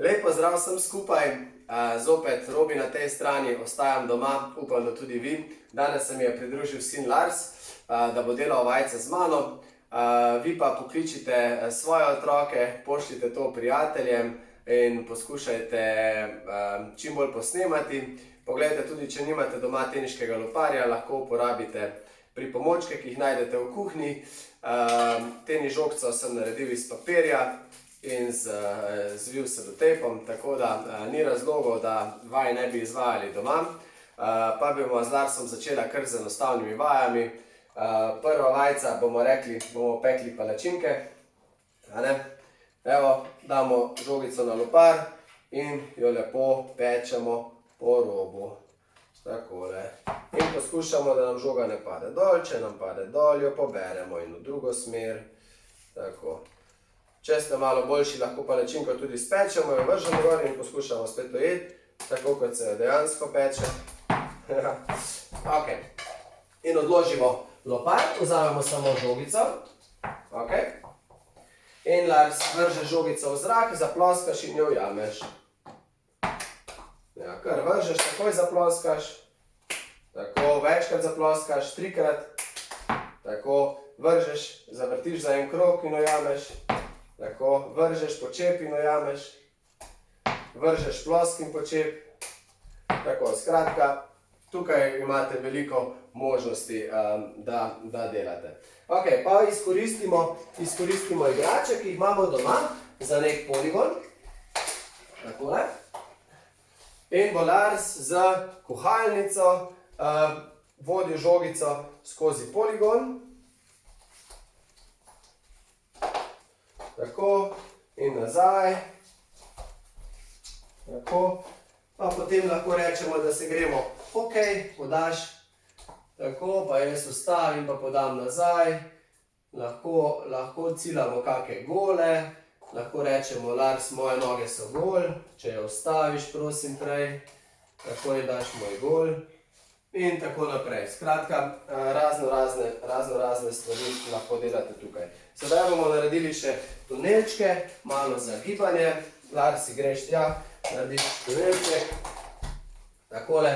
Lep pozdrav vsem skupaj, zopet Robi na tej strani, ostajam doma, upam, da tudi vi. Danes se mi je pridružil sin Lars, da bo delal vajce z mano. Vi pa pokličite svoje otroke, pošljite to prijateljem in poskušajte čim bolj posnemati. Poglejte, tudi če nimate doma teniškega loparja, lahko uporabite pripomočke, ki jih najdete v kuhinji. Tenis žogco sem naredil iz papirja in zvil se do tejpom, tako da ni razlogov, da vaj ne bi izvajali doma. Pa bomo z Larsom začela kar z enostavnimi vajami. Prva vajca bomo rekli, bomo pekli palačinke. Evo, damo žogico na lopar in jo lepo pečemo po robu. Takole. In poskušamo, da nam žoga ne pade dol. Če nam pade dol, jo poberemo in v drugo smer. Tako. Če ste malo boljši, lahko palačinko tudi spečemo, jo vržemo gor in poskušamo spet dojeti, tako kot se jo dejansko peče. Ok. In odložimo lopar, vzamemo samo žogico. Ok. In Lars vrže žogico v zrak, zaploskaš in jo ujameš. Ja, kar vržeš, takoj zaploskaš. Tako, večkrat zaploskaš, trikrat. Tako, vržeš, zavrtiš za en krog in ujameš. Tako, vržeš počep in ujameš. Vržeš plosk in počep. Tako, skratka, tukaj imate veliko možnosti, da delate. Ok, pa izkoristimo igrače, ki jih imamo doma, za nek poligon. Takole. In bo Lars z kuhalnico vodil žogico skozi poligon. Tako, in nazaj. Tako. Pa potem lahko rečemo, da se gremo ok, podaš. Tako, pa jaz ustavim, pa podam nazaj. Lahko ciljamo kakšne gole. Lahko rečemo, Lars, moje noge so gol. Če jo ustaviš, prosim, prej. Takoj daš moj gol. In tako naprej. Skratka, razno razne stvari lahko delate tukaj. Sedaj bomo naredili še tunelčke, malo za gibanje. Lars, greš tja, narediš tunelček. Takole.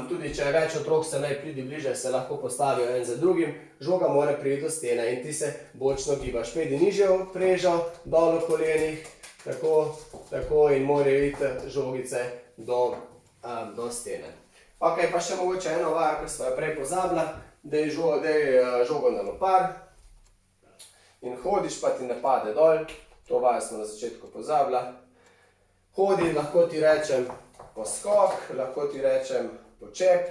Tudi če je več otrok, se naj pridi bliže, se lahko postavijo en za drugim. Žoga mora priti do stene in ti se bočno gibaš. Pejdi nižje v prežo, dol v kolenih. Tako in morajo iti žogice do stene. Ok, pa še mogoče eno vajo, ker smo jo prej pozabila. Dej žogo na lopar. In hodiš, pa ti ne pade dol. To vajo smo na začetku pozabila. Hodi, lahko ti rečem poskok, lahko ti rečem počep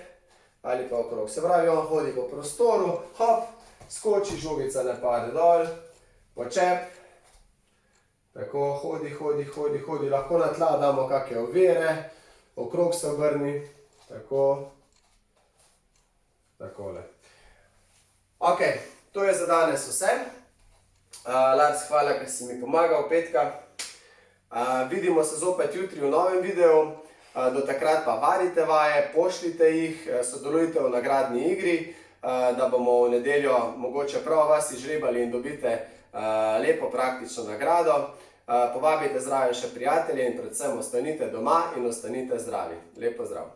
ali pa okrog. Se pravi, on hodi po prostoru, hop, skoči, žogica ne pade dol, počep. Tako, hodi. Lahko na tla damo kakšne ovire, okrog se obrni. Tako. Takole. Ok, to je za danes vse. Lars, hvala, ker si mi pomagal petka. Vidimo se zopet jutri v novem videu. Do takrat pa varite vaje, pošljite jih, sodelujte v nagradni igri, da bomo v nedeljo mogoče prav vas izžrebali in dobite lepo praktično nagrado. Povabite zraven še prijatelje in predvsem ostanite doma in ostanite zdravi. Lep pozdrav!